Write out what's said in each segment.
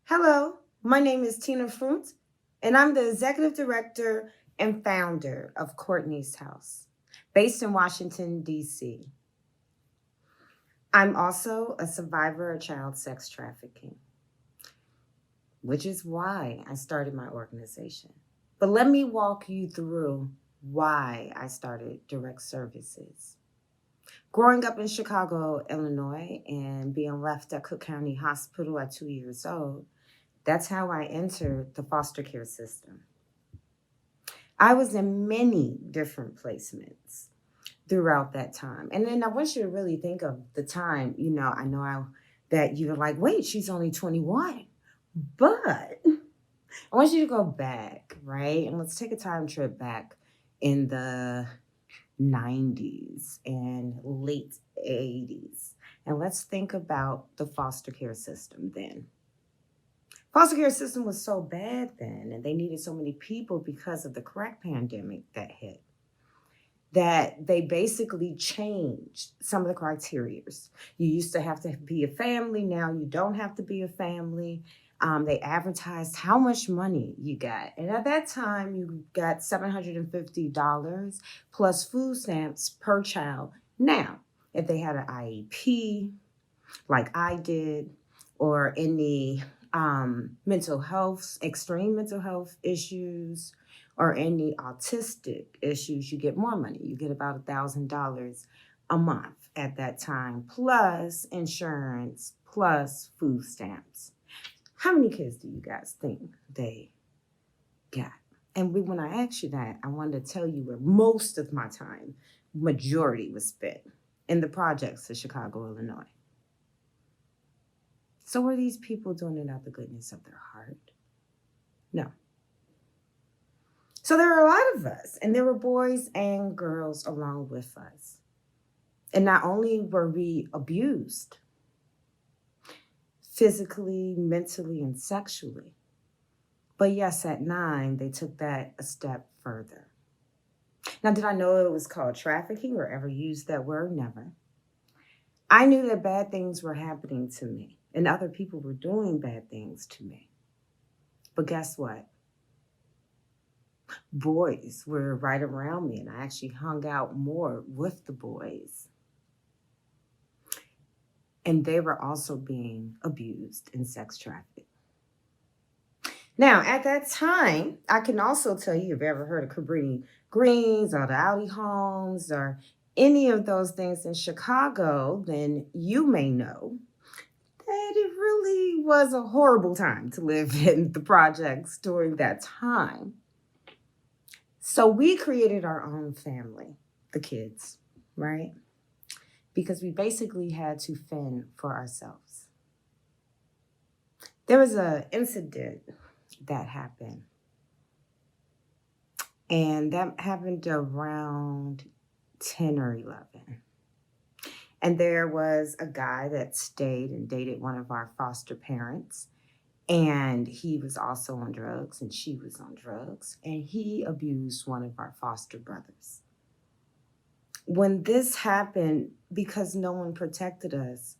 Hello, my name is Tina Frundt, and I'm the executive director and founder of Courtney's House, based in Washington, D.C. I'm also a survivor of child sex trafficking, which is why I started my organization. But let me walk you through why I started direct services. Growing up in Chicago, Illinois, and being left at Cook County Hospital at 2 years old, that's how I entered the foster care system. I was in many different placements throughout that time. And then I want you to really think of the time, that you're like, wait, she's only 21. But I want you to go back, right? And let's take a time trip back in the 90s and late 80s. And let's think about the foster care system then. Foster care system was so bad then, and they needed so many people because of the crack pandemic that hit, that they basically changed some of the criterias. You used to have to be a family. Now you don't have to be a family. They advertised how much money you got. And at that time, you got $750 plus food stamps per child. Now, if they had an IEP, like I did, or any extreme mental health issues, or any autistic issues, you get more money. You get about $1,000 a month at that time, plus insurance, plus food stamps. How many kids do you guys think they got? And when I asked you that, I wanted to tell you where most of my time, majority, was spent in the projects of Chicago, Illinois. So were these people doing it out of the goodness of their heart? No. So there were a lot of us, and there were boys and girls along with us. And not only were we abused physically, mentally, and sexually, but yes, at 9, they took that a step further. Now, did I know it was called trafficking or ever used that word? Never. I knew that bad things were happening to me and other people were doing bad things to me. But guess what? Boys were right around me, and I actually hung out more with the boys. And they were also being abused and sex trafficked. Now, at that time, I can also tell you, if you ever heard of Cabrini Greens or the Audi Homes or any of those things in Chicago, then you may know that it really was a horrible time to live in the projects during that time. So we created our own family, the kids, right? Because we basically had to fend for ourselves. There was an incident that happened, and that happened around 10 or 11. And there was a guy that stayed and dated one of our foster parents. And he was also on drugs, and she was on drugs, and he abused one of our foster brothers. When this happened, because no one protected us,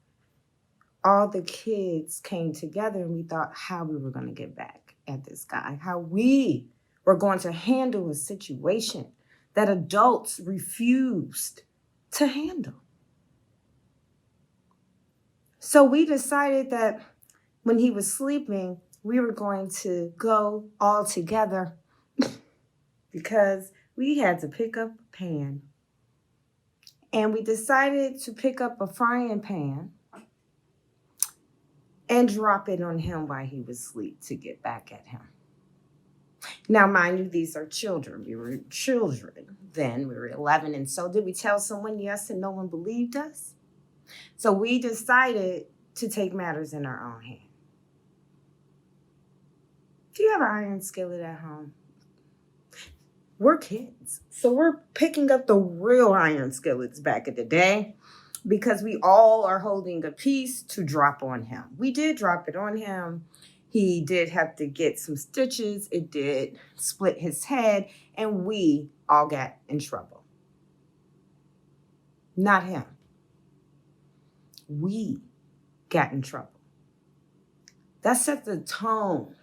all the kids came together and we thought how we were going to get back at this guy, how we were going to handle a situation that adults refused to handle. So we decided that when he was sleeping, we were going to go all together because we had to pick up a pan. And we decided to pick up a frying pan and drop it on him while he was asleep to get back at him. Now, mind you, these are children. We were children then. We were 11. And so did we tell someone yes and no one believed us? So we decided to take matters in our own hand. Do you have an iron skillet at home? We're kids. So we're picking up the real iron skillets back in the day because we all are holding a piece to drop on him. We did drop it on him. He did have to get some stitches. It did split his head, and we all got in trouble. Not him. We got in trouble. That set the tone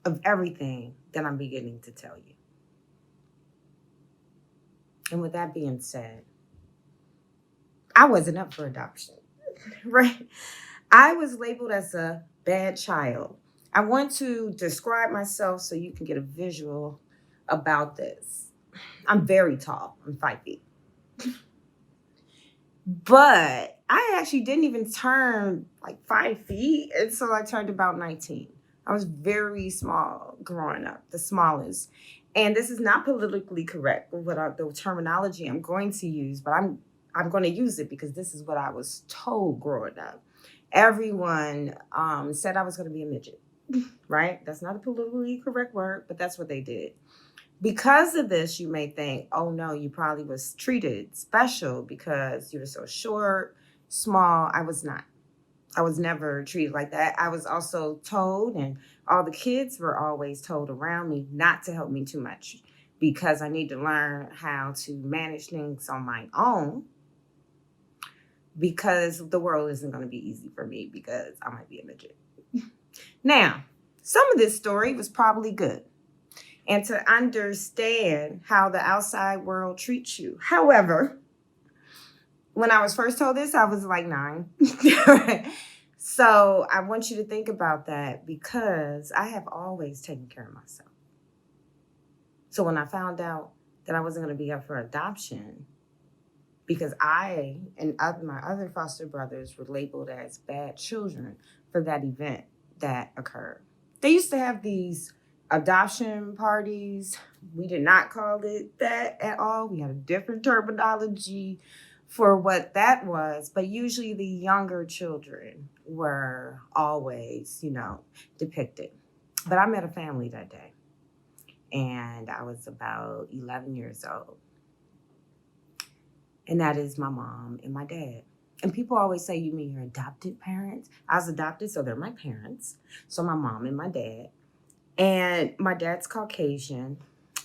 of everything that I'm beginning to tell you. And with that being said, I wasn't up for adoption, right? I was labeled as a bad child. I want to describe myself so you can get a visual about this. I'm very tall. I'm 5 feet. But I actually didn't even turn like 5 feet until I turned about 19. I was very small growing up, the smallest. And this is not politically correct with the terminology I'm going to use, but I'm going to use it because this is what I was told growing up. Everyone said I was going to be a midget, right? That's not a politically correct word, but that's what they did. Because of this, you may think, oh no, you probably was treated special because you were so short, small. I was not. I was never treated like that. I was also told, and all the kids were always told around me not to help me too much because I need to learn how to manage things on my own because the world isn't going to be easy for me because I might be a midget. Now, some of this story was probably good and to understand how the outside world treats you. However, when I was first told this, I was like 9. So I want you to think about that because I have always taken care of myself. So when I found out that I wasn't going to be up for adoption, because I and my other foster brothers were labeled as bad children for that event that occurred. They used to have these adoption parties. We did not call it that at all. We had a different terminology for what that was, but usually the younger children were always, depicted. But I met a family that day, and I was about 11 years old. And that is my mom and my dad. And people always say, you mean your adopted parents? I was adopted, so they're my parents. So my mom and my dad. And my dad's Caucasian,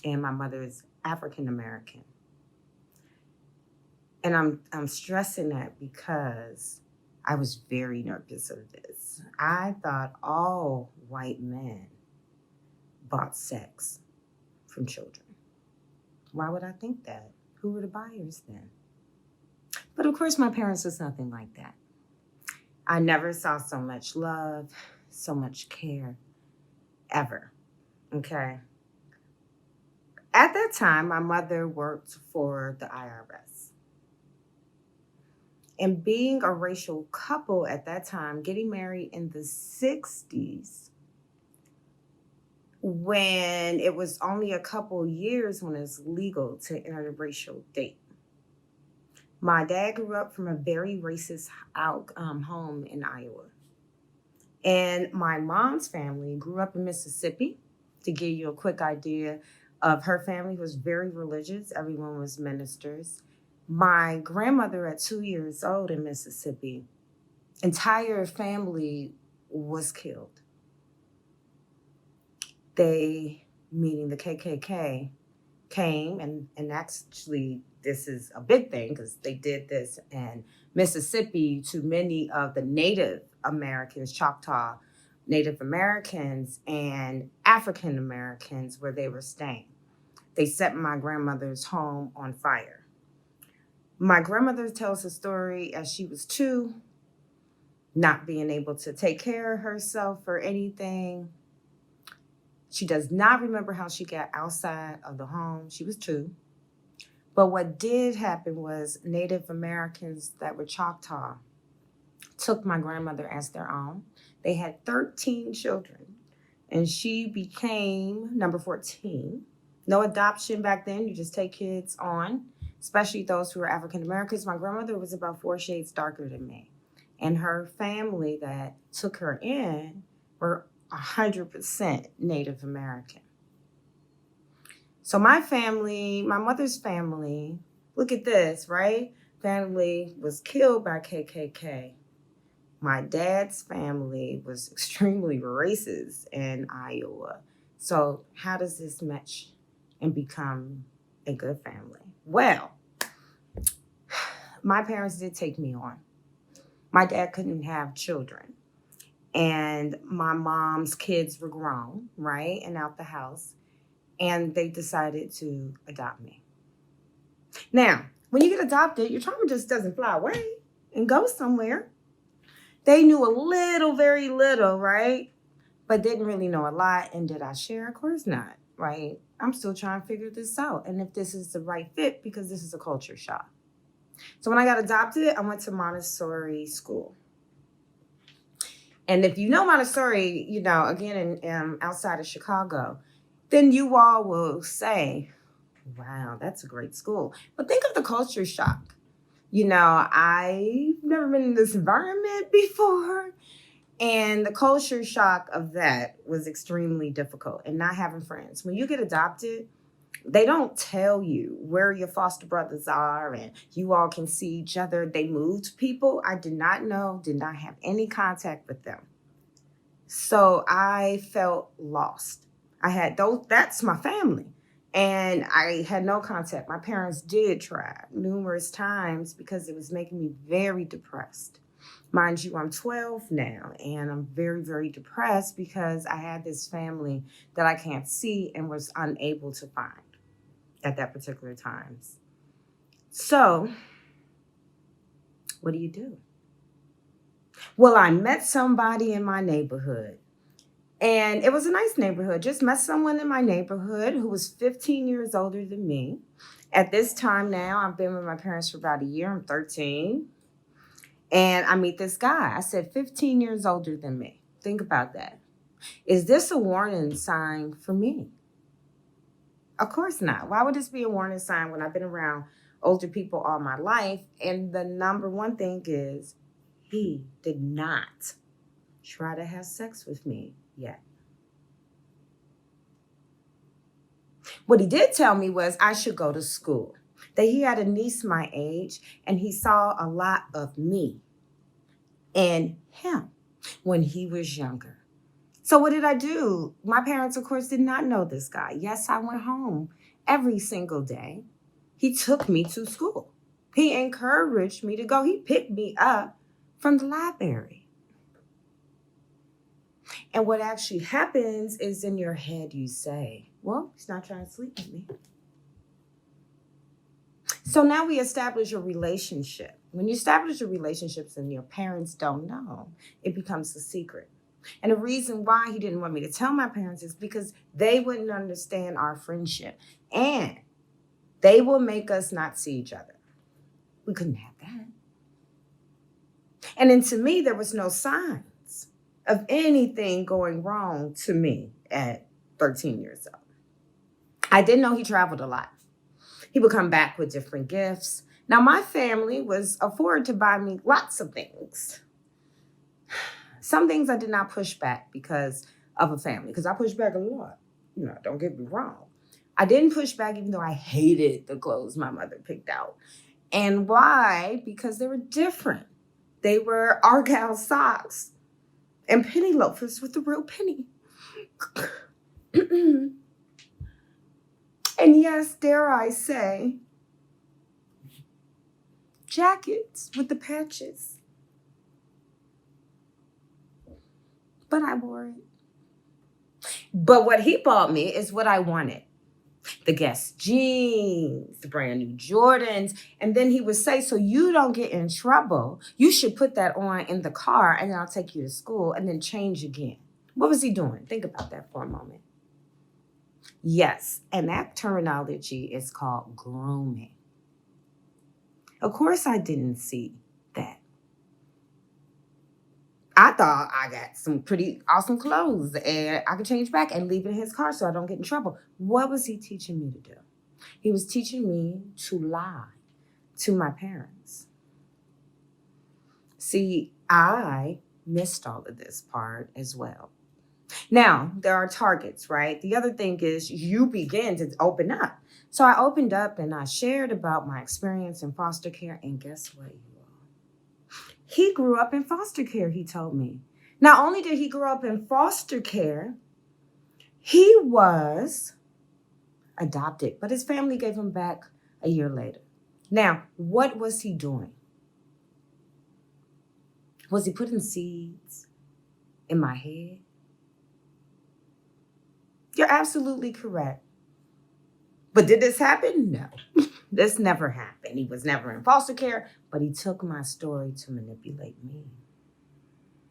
and my mother is African American. And I'm stressing that because I was very nervous of this. I thought all white men bought sex from children. Why would I think that? Who were the buyers then? But of course, my parents was nothing like that. I never saw so much love, so much care, ever. Okay. At that time, my mother worked for the IRS. And being a racial couple at that time, getting married in the 60s, when it was only a couple years when it's legal to interracial date. My dad grew up from a very racist home in Iowa. And my mom's family grew up in Mississippi. To give you a quick idea of her family was very religious. Everyone was ministers. My grandmother at 2 years old in Mississippi, entire family was killed. They, meaning the KKK, came and actually this is a big thing because they did this in Mississippi to many of the Native Americans, Choctaw Native Americans and African Americans where they were staying. They set my grandmother's home on fire. My grandmother tells a story as she was 2, not being able to take care of herself or anything. She does not remember how she got outside of the home. She was 2. But what did happen was Native Americans that were Choctaw took my grandmother as their own. They had 13 children, and she became number 14. No adoption back then. You just take kids on, especially those who were African Americans. My grandmother was about 4 shades darker than me. And her family that took her in were 100% Native American. So my family, my mother's family, look at this, right? Family was killed by KKK. My dad's family was extremely racist in Iowa. So how does this match and become a good family? Well, my parents did take me on. My dad couldn't have children. And my mom's kids were grown, right, and out the house. And they decided to adopt me. Now, when you get adopted, your trauma just doesn't fly away and go somewhere. They knew a little, very little, right? But didn't really know a lot. And did I share? Of course not, right? I'm still trying to figure this out. And if this is the right fit, because this is a culture shock. So when I got adopted, I went to Montessori school. And if you know Montessori, again, outside of Chicago, then you all will say, wow, that's a great school. But think of the culture shock. I've never been in this environment before. And the culture shock of that was extremely difficult, and not having friends. When you get adopted, they don't tell you where your foster brothers are and you all can see each other. They moved people. I did not know, did not have any contact with them. So I felt lost. I had that's my family. And I had no contact. My parents did try numerous times because it was making me very depressed. Mind you, I'm 12 now, and I'm very, very depressed because I had this family that I can't see and was unable to find at that particular times. So, what do you do? Well, I met somebody in my neighborhood, and it was a nice neighborhood. Just met someone in my neighborhood who was 15 years older than me. At this time now, I've been with my parents for about a year. I'm 13. And I meet this guy. I said, 15 years older than me. Think about that. Is this a warning sign for me? Of course not. Why would this be a warning sign when I've been around older people all my life? And the number one thing is he did not try to have sex with me yet. What he did tell me was I should go to school, that he had a niece my age, and he saw a lot of me and him when he was younger. So what did I do? My parents, of course, did not know this guy. Yes, I went home every single day. He took me to school. He encouraged me to go. He picked me up from the library. And what actually happens is in your head you say, well, he's not trying to sleep with me. So now we establish a relationship. When you establish a relationship and your parents don't know, it becomes a secret. And the reason why he didn't want me to tell my parents is because they wouldn't understand our friendship. And they will make us not see each other. We couldn't have that. And then to me, there was no signs of anything going wrong to me at 13 years old. I didn't know he traveled a lot. He would come back with different gifts. Now, my family was afforded to buy me lots of things. Some things I did not push back because of a family, because I pushed back a lot. Don't get me wrong. I didn't push back even though I hated the clothes my mother picked out. And why? Because they were different. They were Argyle socks and penny loafers with the real penny. And yes, dare I say, jackets with the patches. But I wore it. But what he bought me is what I wanted. The Guess jeans, the brand new Jordans. And then he would say, so you don't get in trouble, you should put that on in the car and then I'll take you to school and then change again. What was he doing? Think about that for a moment. Yes, and that terminology is called grooming. Of course I didn't see that. I thought I got some pretty awesome clothes and I could change back and leave it in his car so I don't get in trouble. What was he teaching me to do? He was teaching me to lie to my parents. See, I missed all of this part as well. Now, there are targets, right? The other thing is you begin to open up. So I opened up and I shared about my experience in foster care. And guess what, you all? He grew up in foster care, he told me. Not only did he grow up in foster care, he was adopted, but his family gave him back a year later. Now, what was he doing? Was he putting seeds? in my head. You're absolutely correct. But did this happen? No. This never happened. He was never in foster care, but he took my story to manipulate me.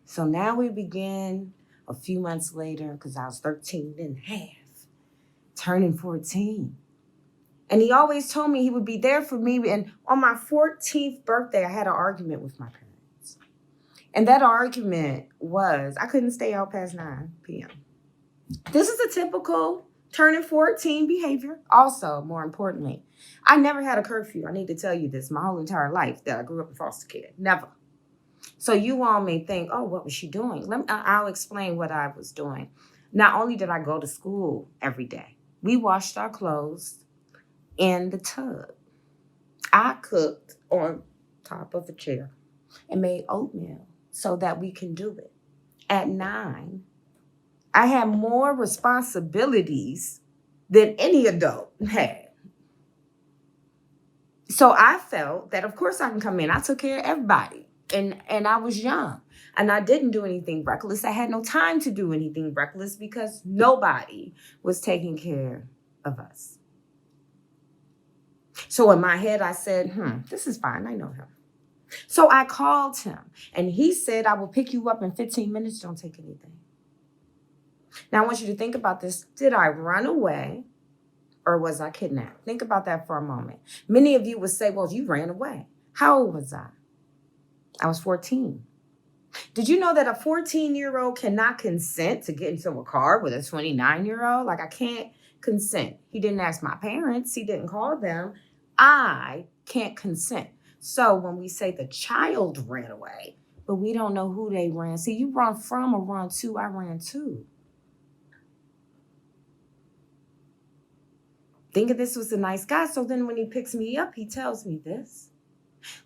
So now we begin a few months later, because I was 13 and a half, turning 14. And he always told me he would be there for me. And on my 14th birthday, I had an argument with my parents. And that argument was I couldn't stay out past 9 p.m. This is a typical turning 14 behavior. Also, more importantly, I never had a curfew. I need to tell you this my whole entire life that I grew up in foster care. Never. So you all may think, oh, what was she doing? I'll explain what I was doing. Not only did I go to school every day, we washed our clothes in the tub. I cooked on top of a chair and made oatmeal so that we can do it. At 9, I had more responsibilities than any adult had. So I felt that, of course, I can come in. I took care of everybody. And I was young. And I didn't do anything reckless. I had no time to do anything reckless because nobody was taking care of us. So in my head, I said, this is fine. I know him. So I called him. And he said, I will pick you up in 15 minutes. Don't take anything. Now, I want you to think about this. Did I run away or was I kidnapped? Think about that for a moment. Many of you would say, well, you ran away. How old was I? I was 14. Did you know that a 14-year-old cannot consent to get into a car with a 29-year-old? Like, I can't consent. He didn't ask my parents. He didn't call them. I can't consent. So when we say the child ran away, but we don't know who they ran. See, you run from or run to, I ran to. Thinking this was a nice guy. So then when he picks me up, he tells me this.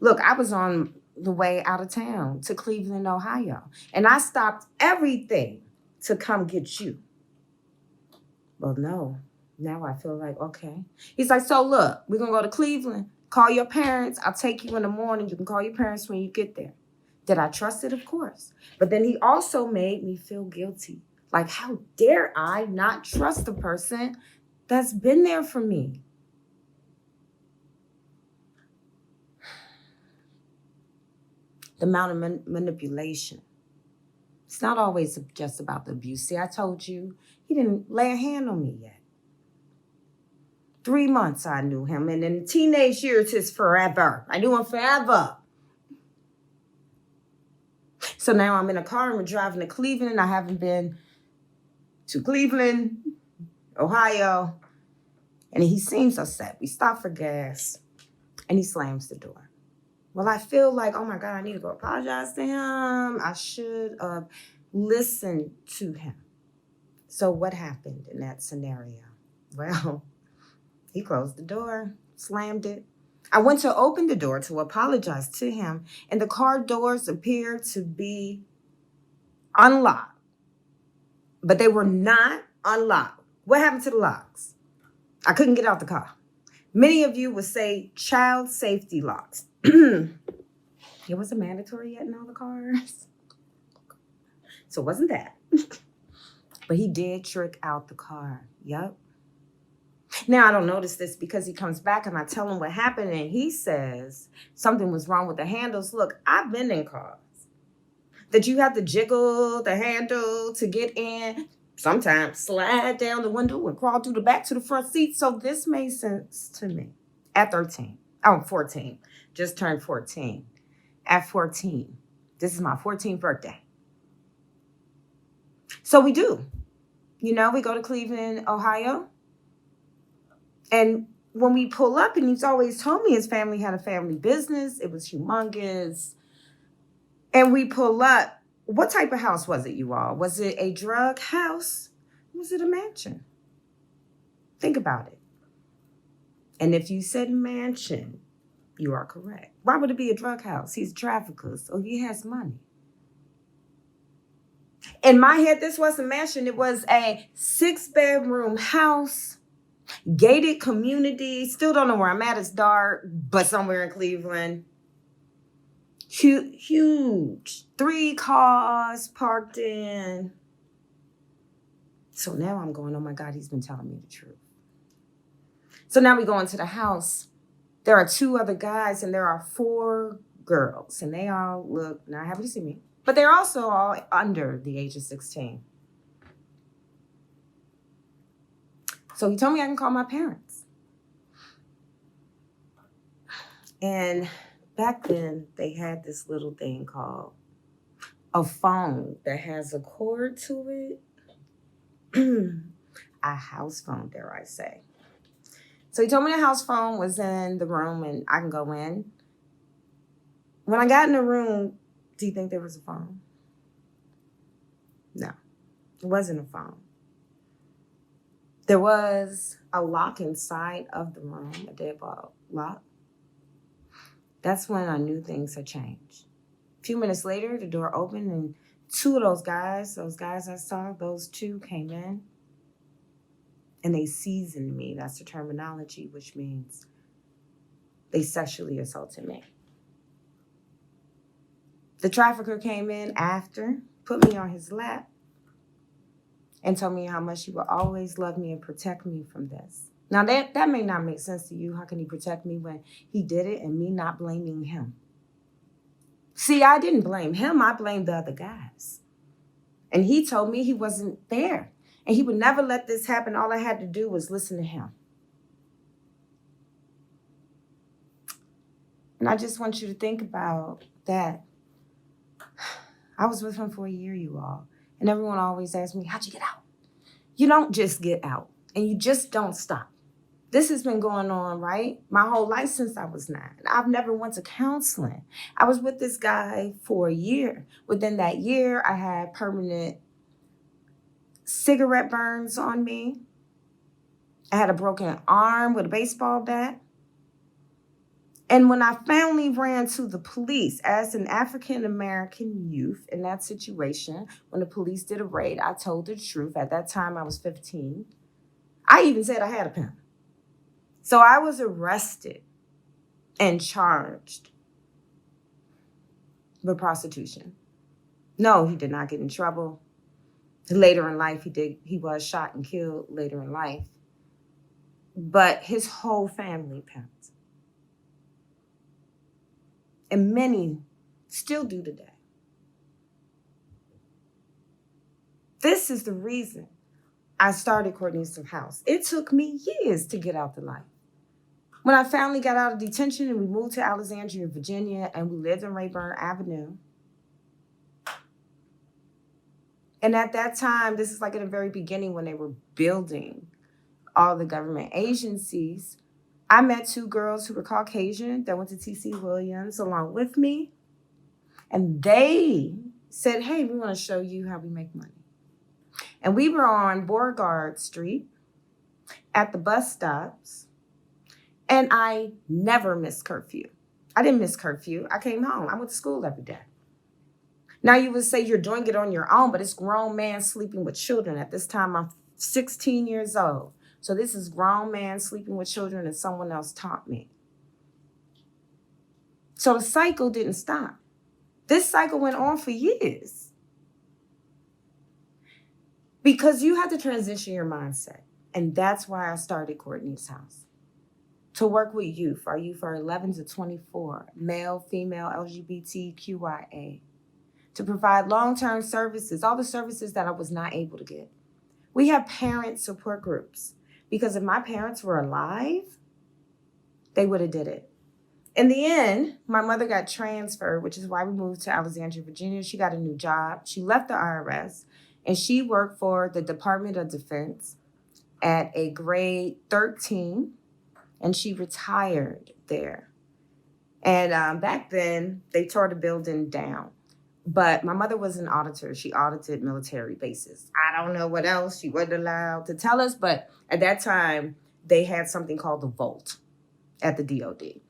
Look, I was on the way out of town to Cleveland, Ohio, and I stopped everything to come get you. Well, no. Now I feel like, okay. He's like, so look, we're going to go to Cleveland. Call your parents. I'll take you in the morning. You can call your parents when you get there. Did I trust it? Of course. But then he also made me feel guilty. Like, how dare I not trust the person that's been there for me? The amount of manipulation. It's not always just about the abuse. See, I told you, he didn't lay a hand on me yet. 3 months I knew him, and in teenage years, it's forever. I knew him forever. So now I'm in a car and we're driving to Cleveland. I haven't been to Cleveland, Ohio, and he seems upset. We stop for gas, and he slams the door. Well, I feel like, oh my God, I need to go apologize to him. I should have listened to him. So what happened in that scenario? Well, he closed the door, slammed it. I went to open the door to apologize to him, and the car doors appeared to be unlocked, but they were not unlocked. What happened to the locks? I couldn't get out the car. Many of you would say child safety locks. It wasn't mandatory yet in all the cars. So it wasn't that. But he did trick out the car. Yep. Now, I don't notice this because he comes back and I tell him what happened and he says something was wrong with the handles. Look, I've been in cars that you have to jiggle the handle to get in, sometimes slide down the window and crawl through the back to the front seat. So this made sense to me at 13. I'm 14, just turned 14. At 14, this is my 14th birthday. So we do. You know, we go to Cleveland, Ohio. And when we pull up, and he's always told me his family had a family business. It was humongous. And we pull up. What type of house was it, you all? Was it a drug house? Was it a mansion? Think about it. And if you said mansion, you are correct. Why would it be a drug house? He's a trafficker, so he has money. In my head, this wasn't a mansion. It was a 6-bedroom house, gated community. Still don't know where I'm at. It's dark, but somewhere in Cleveland. huge. 3 cars parked in. So now I'm going, oh my God, he's been telling me the truth. So now we go into the house. There are 2 other guys and there are 4 girls. And they all look not happy to see me. But they're also all under the age of 16. So he told me I can call my parents. And back then, they had this little thing called a phone that has a cord to it. A house phone, dare I say. So he told me the house phone was in the room and I can go in. When I got in the room, do you think there was a phone? No, it wasn't a phone. There was a lock inside of the room, a deadbolt lock. That's when I knew things had changed. A few minutes later, the door opened and 2 of those guys I saw, those 2 came in and they seasoned me. That's the terminology, which means they sexually assaulted me. The trafficker came in after, put me on his lap, and told me how much he would always love me and protect me from this. Now, that may not make sense to you. How can he protect me when he did it and me not blaming him? See, I didn't blame him. I blamed the other guys. And he told me he wasn't there. And he would never let this happen. All I had to do was listen to him. And I just want you to think about that. I was with him for a year, you all. And everyone always asks me, how'd you get out? You don't just get out. And you just don't stop. This has been going on, right? My whole life since I was 9. I've never went to counseling. I was with this guy for a year. Within that year, I had permanent cigarette burns on me. I had a broken arm with a baseball bat. And when I finally ran to the police as an African-American youth in that situation, when the police did a raid, I told the truth. At that time, I was 15. I even said I had a pen. So I was arrested and charged with prostitution. No, he did not get in trouble. Later in life, he was shot and killed later in life. But his whole family pimped. And many still do today. This is the reason I started Courtney's House. It took me years to get out the life. When I finally got out of detention and we moved to Alexandria, Virginia, and we lived in Rayburn Avenue. And at that time, this is like in the very beginning when they were building all the government agencies, I met 2 girls who were Caucasian that went to T.C. Williams along with me. And they said, hey, we want to show you how we make money. And we were on Beauregard Street at the bus stops. And I never missed curfew. I didn't miss curfew. I came home. I went to school every day. Now you would say you're doing it on your own, but it's grown man sleeping with children. At this time, I'm 16 years old. So this is grown man sleeping with children and someone else taught me. So the cycle didn't stop. This cycle went on for years. Because you had to transition your mindset. And that's why I started Courtney's House. To work with youth. Our youth are 11 to 24, male, female, LGBTQIA. To provide long-term services, all the services that I was not able to get. We have parent support groups. Because if my parents were alive, they would have did it. In the end, my mother got transferred, which is why we moved to Alexandria, Virginia. She got a new job. She left the IRS, and she worked for the Department of Defense at a grade 13, and she retired there. And back then, they tore the building down. But my mother was an auditor. She audited military bases. I don't know what else she wasn't allowed to tell us, but at that time, they had something called the vault at the DoD.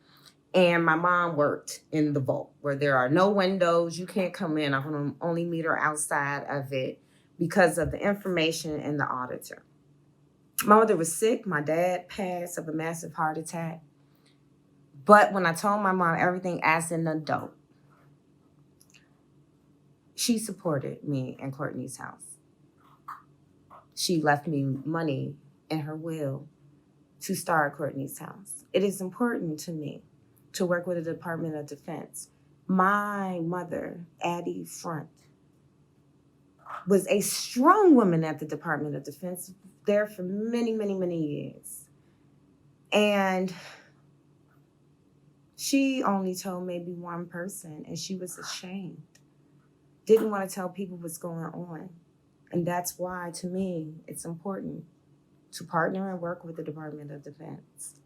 And my mom worked in the vault where there are no windows. You can't come in. I can only meet her outside of it because of the information in the auditor. My mother was sick. My dad passed of a massive heart attack. But when I told my mom everything as an adult, She supported me in Courtney's house. She left me money in her will to start Courtney's house. It is important to me to work with the Department of Defense. My mother, Addie Frundt, was a strong woman at the Department of Defense, there for many, many, many years. And she only told maybe one person, and she was ashamed. Didn't want to tell people what's going on. And that's why, to me, it's important to partner and work with the Department of Defense.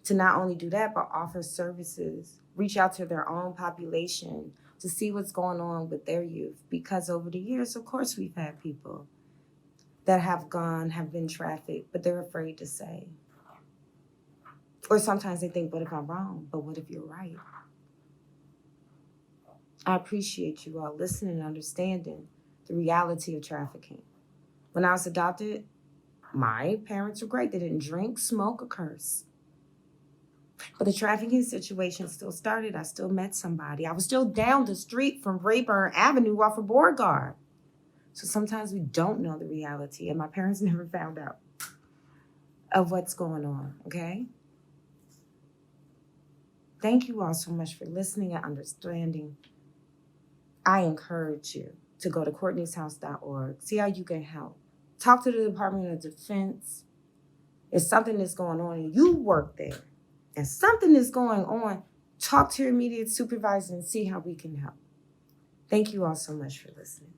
To not only do that, but offer services, reach out to their own population to see what's going on with their youth. Because over the years, of course, we've had people that have been trafficked, but they're afraid to say. Or sometimes they think, what if I'm wrong? But what if you're right? I appreciate you all listening and understanding the reality of trafficking. When I was adopted, my parents were great. They didn't drink, smoke, or curse. But the trafficking situation still started. I still met somebody. I was still down the street from Rayburn Avenue off of Beauregard. So sometimes we don't know the reality, and my parents never found out of what's going on, okay? Thank you all so much for listening and understanding. I encourage you to go to Courtney'sHouse.org, see how you can help. Talk to the Department of Defense. If something is going on and you work there, and something is going on, talk to your immediate supervisor and see how we can help. Thank you all so much for listening.